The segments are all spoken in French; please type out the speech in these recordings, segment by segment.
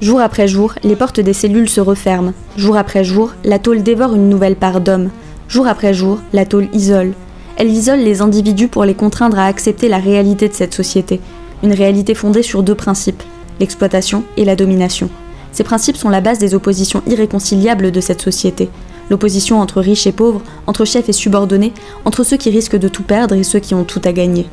Jour après jour, les portes des cellules se referment. Jour après jour, la tôle dévore une nouvelle part d'hommes. Jour après jour, la tôle isole. Elle isole les individus pour les contraindre à accepter la réalité de cette société. Une réalité fondée sur deux principes, l'exploitation et la domination. Ces principes sont la base des oppositions irréconciliables de cette société. L'opposition entre riches et pauvres, entre chefs et subordonnés, entre ceux qui risquent de tout perdre et ceux qui ont tout à gagner.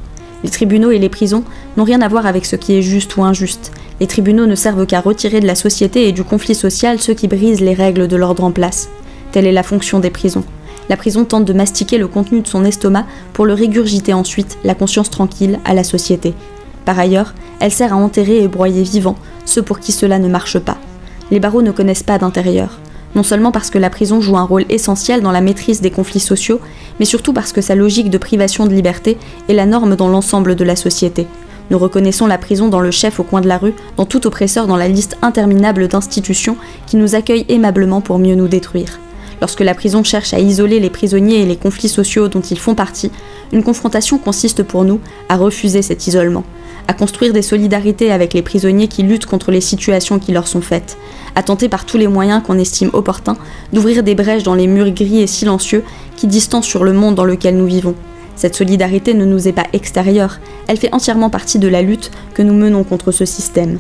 Les tribunaux et les prisons n'ont rien à voir avec ce qui est juste ou injuste. Les tribunaux ne servent qu'à retirer de la société et du conflit social ceux qui brisent les règles de l'ordre en place. Telle est la fonction des prisons. La prison tente de mastiquer le contenu de son estomac pour le régurgiter ensuite, la conscience tranquille, à la société. Par ailleurs, elle sert à enterrer et broyer vivants ceux pour qui cela ne marche pas. Les barreaux ne connaissent pas d'intérieur. Non seulement parce que la prison joue un rôle essentiel dans la maîtrise des conflits sociaux, mais surtout parce que sa logique de privation de liberté est la norme dans l'ensemble de la société. Nous reconnaissons la prison dans le chef au coin de la rue, dans tout oppresseur dans la liste interminable d'institutions qui nous accueillent aimablement pour mieux nous détruire. Lorsque la prison cherche à isoler les prisonniers et les conflits sociaux dont ils font partie, une confrontation consiste pour nous à refuser cet isolement, à construire des solidarités avec les prisonniers qui luttent contre les situations qui leur sont faites, à tenter par tous les moyens qu'on estime opportuns d'ouvrir des brèches dans les murs gris et silencieux qui distancent sur le monde dans lequel nous vivons. Cette solidarité ne nous est pas extérieure, elle fait entièrement partie de la lutte que nous menons contre ce système.